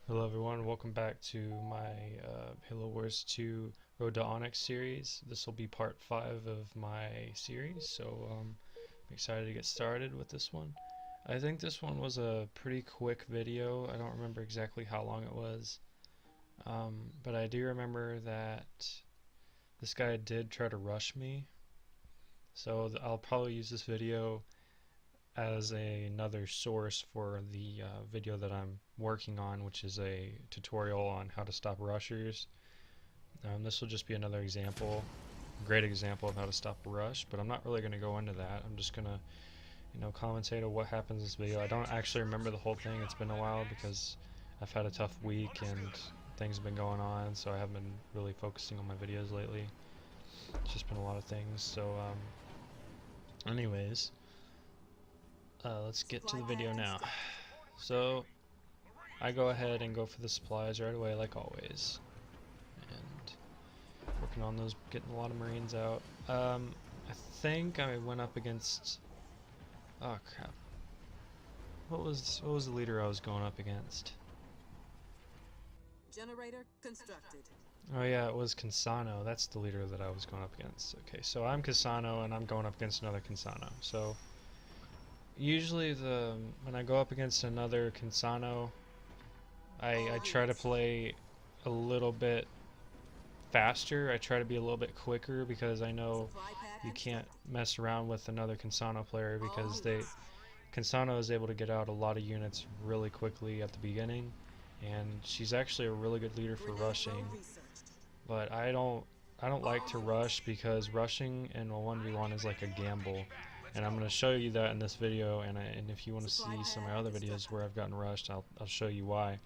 Hello everyone, welcome back to my Halo Wars 2 Road to Onyx series. This will be part 5 of my series, so I'm excited to get started with this one. I think this one was a pretty quick video. I don't remember exactly how long it was, but I do remember that this guy did try to rush me, so I'll probably use this video as another source for the video that I'm working on, which is a tutorial on how to stop rushers. This will just be another example, great example of how to stop a rush, but I'm not really going to go into that. I'm just going to, commentate on what happens in this video. I don't actually remember the whole thing. It's been a while because I've had a tough week and things have been going on, so I haven't been really focusing on my videos lately. It's just been a lot of things. So, anyways. Let's get to the video now. So I go ahead and go for the supplies right away, like always, and working on those, getting a lot of Marines out. I think I went up against, oh crap, what was the leader I was going up against? Generator constructed. Oh yeah, it was Cansano. That's the leader that I was going up against. Okay, so I'm Cansano and I'm going up against another Cansano. So usually when I go up against another Cansano, I try to play a little bit faster. I try to be a little bit quicker because I know you can't mess around with another Cansano player because Cansano is able to get out a lot of units really quickly at the beginning, and she's actually a really good leader for rushing. But I don't like to rush because rushing in a 1v1 is like a gamble. And I'm going to show you that in this video, and if you want to see some of my other videos where I've gotten rushed, I'll show you why.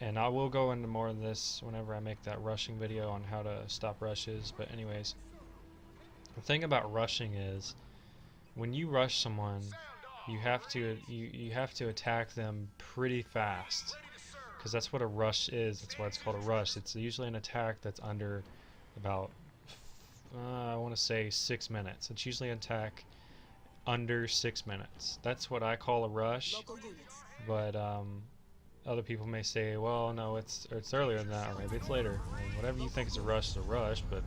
And I will go into more of this whenever I make that rushing video on how to stop rushes. But anyways, the thing about rushing is when you rush someone, you have to attack them pretty fast, because that's what a rush is. That's why it's called a rush. It's usually an attack that's under about I want to say 6 minutes. It's usually an attack under 6 minutes. That's what I call a rush. But other people may say, well, no, it's earlier than that, or maybe it's later. I mean, whatever you think is a rush, but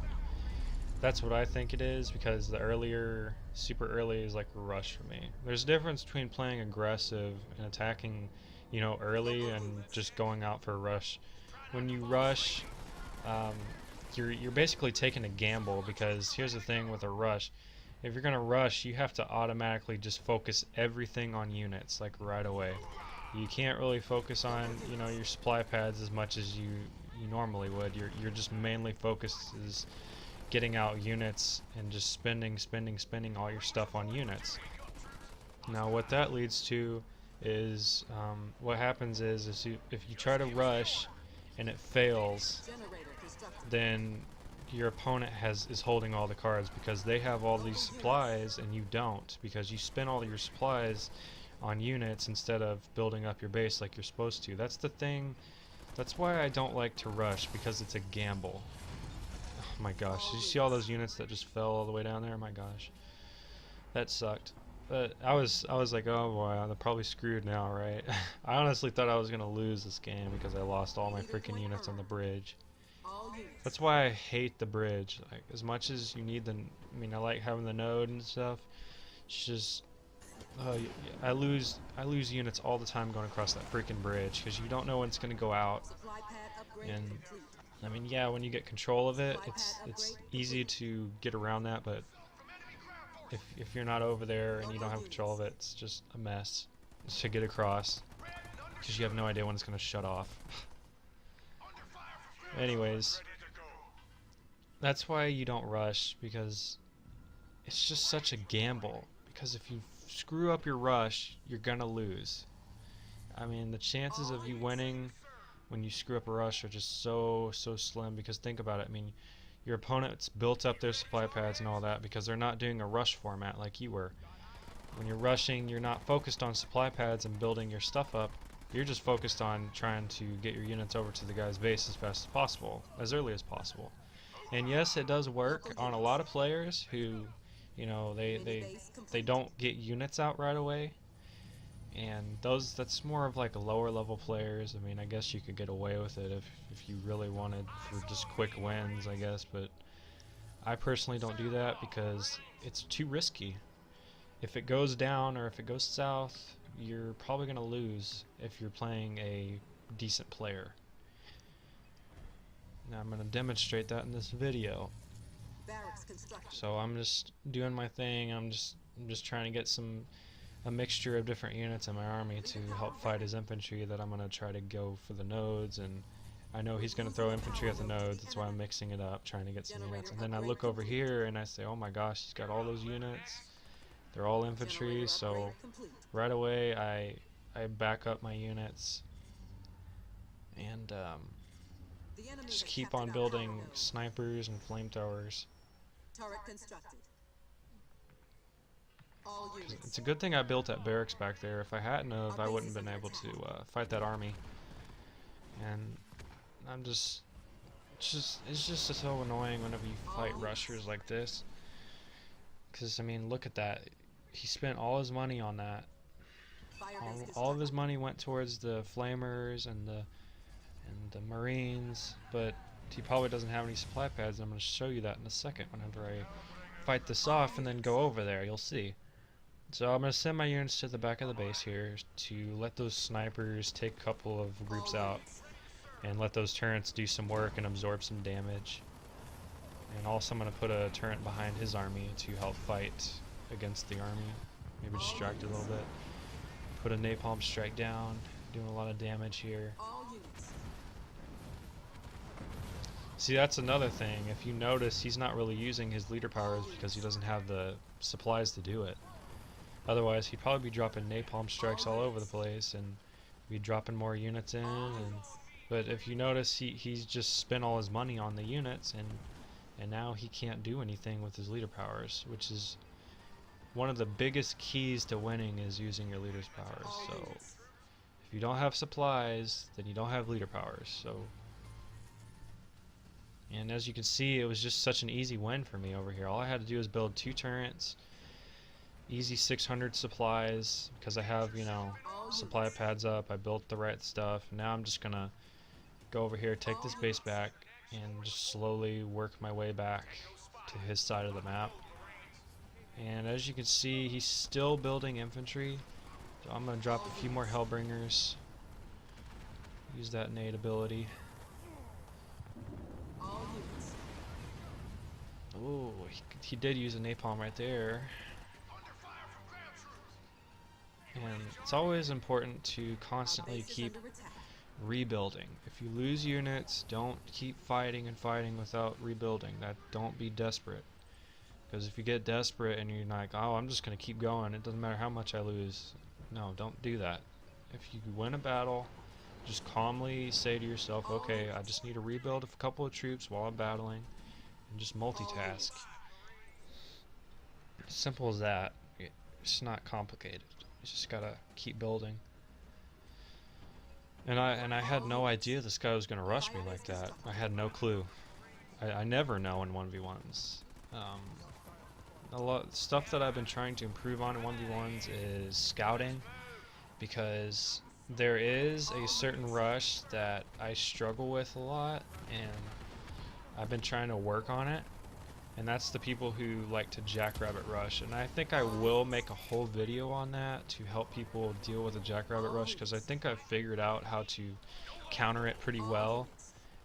that's what I think it is, because the earlier, super early is like a rush for me. There's a difference between playing aggressive and attacking, early and just going out for a rush. When you rush, you're basically taking a gamble, because here's the thing with a rush. If you're going to rush, you have to automatically just focus everything on units, like right away. You can't really focus on, your supply pads as much as you normally would. You're just mainly focused is getting out units and just spending all your stuff on units. Now what that leads to is, what happens is if you try to rush and it fails, then your opponent is holding all the cards, because they have all these supplies and you don't, because you spend all your supplies on units instead of building up your base like you're supposed to. That's the thing. That's why I don't like to rush, because it's a gamble. Oh my gosh, did you see all those units that just fell all the way down there? My gosh, that sucked. But I was like, oh boy, I'm probably screwed now, right? I honestly thought I was gonna lose this game because I lost all my freaking units on the bridge. That's why I hate the bridge. Like, as much as you need I like having the node and stuff. It's just, I lose units all the time going across that freaking bridge, because you don't know when it's gonna go out. And yeah, when you get control of it, it's easy to get around that. But if you're not over there and you don't have control of it, it's just a mess to get across, because you have no idea when it's gonna shut off. Anyways, that's why you don't rush, because it's just such a gamble. Because if you screw up your rush, you're gonna lose. I mean, the chances of you winning when you screw up a rush are just so slim, because think about it. I mean, your opponent's built up their supply pads and all that because they're not doing a rush format like you were. When you're rushing, you're not focused on supply pads and building your stuff up. You're just focused on trying to get your units over to the guy's base as fast as possible, as early as possible. And yes, it does work on a lot of players who, they don't get units out right away. And that's more of like a lower level players. I mean, I guess you could get away with it if you really wanted for just quick wins, I guess, but I personally don't do that because it's too risky. If it goes down or if it goes south, you're probably going to lose if you're playing a decent player. Now I'm going to demonstrate that in this video. So I'm just doing my thing. I'm just trying to get a mixture of different units in my army to help fight his infantry that I'm going to try to go for the nodes, and I know he's going to throw infantry at the nodes. That's why I'm mixing it up, trying to get some units. And then I look over here and I say, oh my gosh, he's got all those units. They're all infantry, so right away I back up my units and just keep on building snipers and flame towers. It's a good thing I built that barracks back there. If I hadn't have, I wouldn't have been able to fight that army. And I'm it's just so annoying whenever you fight rushers like this. Because, I mean, look at that. He spent all his money on that. All of his money went towards the flamers and the marines, but he probably doesn't have any supply pads. I'm going to show you that in a second whenever I fight this off and then go over there. You'll see. So I'm going to send my units to the back of the base here to let those snipers take a couple of groups out and let those turrets do some work and absorb some damage. And also I'm going to put a turret behind his army to help fight against the army. Maybe distract it a little bit. Put a napalm strike down, doing a lot of damage here. See, that's another thing. If you notice, he's not really using his leader powers because he doesn't have the supplies to do it. Otherwise, he'd probably be dropping napalm strikes all over the place and be dropping more units in. But if you notice, he's just spent all his money on the units, and now he can't do anything with his leader powers, which is one of the biggest keys to winning, is using your leader's powers. So if you don't have supplies, then you don't have leader powers. So, and as you can see, it was just such an easy win for me over here. All I had to do was build 2 turrets, easy 600 supplies, because I have, you know, supply pads up. I built the right stuff. Now I'm just gonna go over here, take this base back, and just slowly work my way back to his side of the map. And as you can see, he's still building infantry, so I'm going to drop a few more Hellbringers, use that innate ability. Oh, he did use a napalm right there. And it's always important to constantly keep rebuilding. If you lose units, don't keep fighting and fighting without rebuilding. Don't be desperate. Because if you get desperate and you're like, oh, I'm just going to keep going, it doesn't matter how much I lose. No, don't do that. If you win a battle, just calmly say to yourself, okay, I just need to rebuild a couple of troops while I'm battling, and just multitask. Simple as that. It's not complicated. You just got to keep building. And I had no idea this guy was going to rush me like that. I had no clue. I never know in 1v1s. A lot of stuff that I've been trying to improve on in 1v1s is scouting, because there is a certain rush that I struggle with a lot, and I've been trying to work on it, and that's the people who like to jackrabbit rush. And I think I will make a whole video on that to help people deal with a jackrabbit rush, because I think I've figured out how to counter it pretty well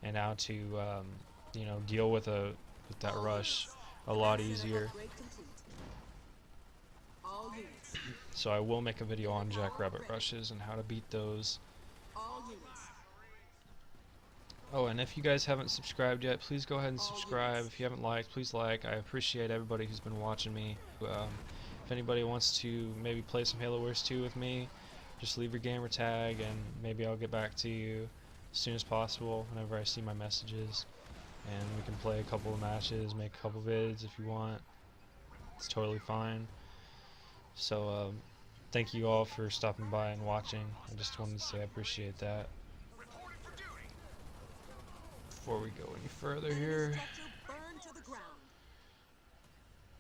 and how to you know, deal with that rush a lot easier. So I will make a video on jackrabbit rushes and how to beat those. Oh, and if you guys haven't subscribed yet, please go ahead and subscribe. If you haven't liked, please like. I appreciate everybody who's been watching me. If anybody wants to maybe play some Halo Wars 2 with me, just leave your gamer tag and maybe I'll get back to you as soon as possible whenever I see my messages. And we can play a couple of matches, make a couple vids if you want. It's totally fine. So thank you all for stopping by and watching. I just wanted to say I appreciate that. Before we go any further here,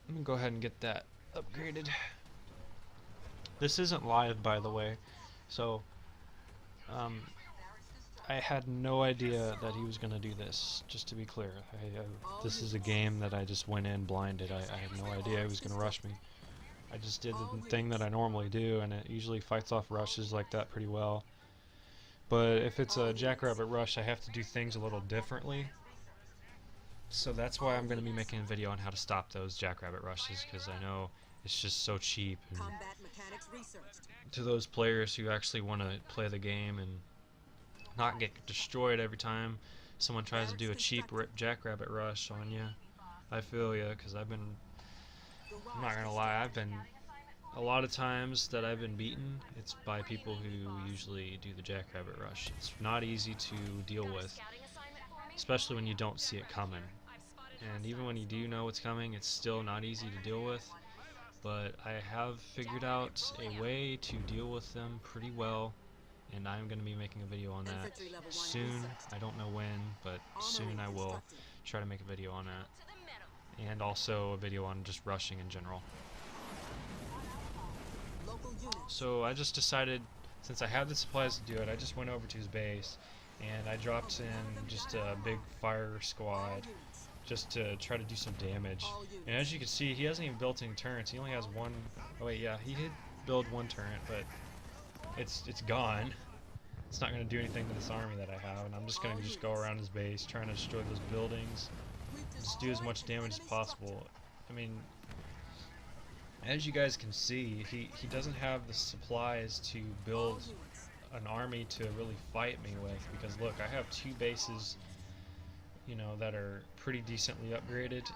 let me go ahead and get that upgraded. This isn't live, by the way, so um, I had no idea that he was going to do this, just to be clear. This is a game that I just went in blinded. I had no idea he was going to rush me. I just did the thing that I normally do, and it usually fights off rushes like that pretty well. But if it's a Jackrabbit rush, I have to do things a little differently. So that's why I'm going to be making a video on how to stop those Jackrabbit rushes, because I know it's just so cheap. And to those players who actually want to play the game and not get destroyed every time someone tries to do a cheap Jackrabbit rush on you, I feel ya, because I'm not going to lie, a lot of times that I've been beaten, it's by people who usually do the Jackrabbit rush. It's not easy to deal with, especially when you don't see it coming. And even when you do know it's coming, it's still not easy to deal with. But I have figured out a way to deal with them pretty well, and I'm going to be making a video on that soon. I don't know when, but soon I will try to make a video on that. And also a video on just rushing in general. So I just decided, since I had the supplies to do it, I just went over to his base and I dropped in just a big fire squad just to try to do some damage. And as you can see, he hasn't even built any turrets. He only has one. Oh wait, yeah, he did build one turret, but it's gone. It's not going to do anything to this army that I have, and I'm just going to just go around his base trying to destroy those buildings, just do as much damage as possible. I mean, as you guys can see, he doesn't have the supplies to build an army to really fight me with, because look, I have two bases, you know, that are pretty decently upgraded,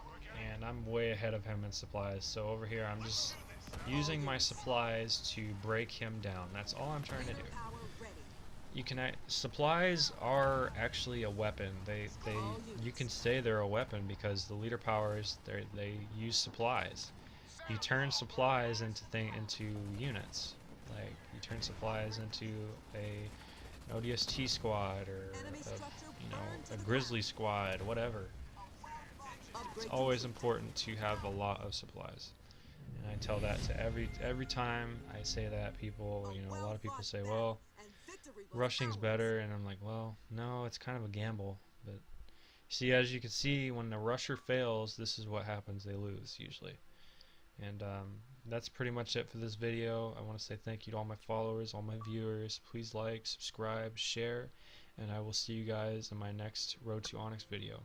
and I'm way ahead of him in supplies. So over here I'm just using my supplies to break him down. That's all I'm trying to do. You can supplies are actually a weapon. You can say they're a weapon because the leader powers they use supplies. You turn supplies into units. Like you turn supplies into an ODST squad or a grizzly squad, whatever. It's always important to have a lot of supplies. And I tell that to every time I say that, people, a lot of people say, well, rushing's better, and I'm like, well, no, it's kind of a gamble. But see, as you can see, when the rusher fails, this is what happens. They lose usually. And that's pretty much it for this video. I want to say thank you to all my followers, all my viewers. Please like, subscribe, share, and I will see you guys in my next Road to Onyx video.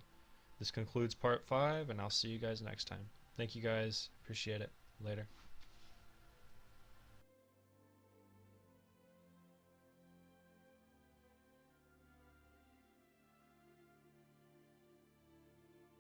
This concludes part 5, and I'll see you guys next time. Thank you guys. Appreciate it. Later.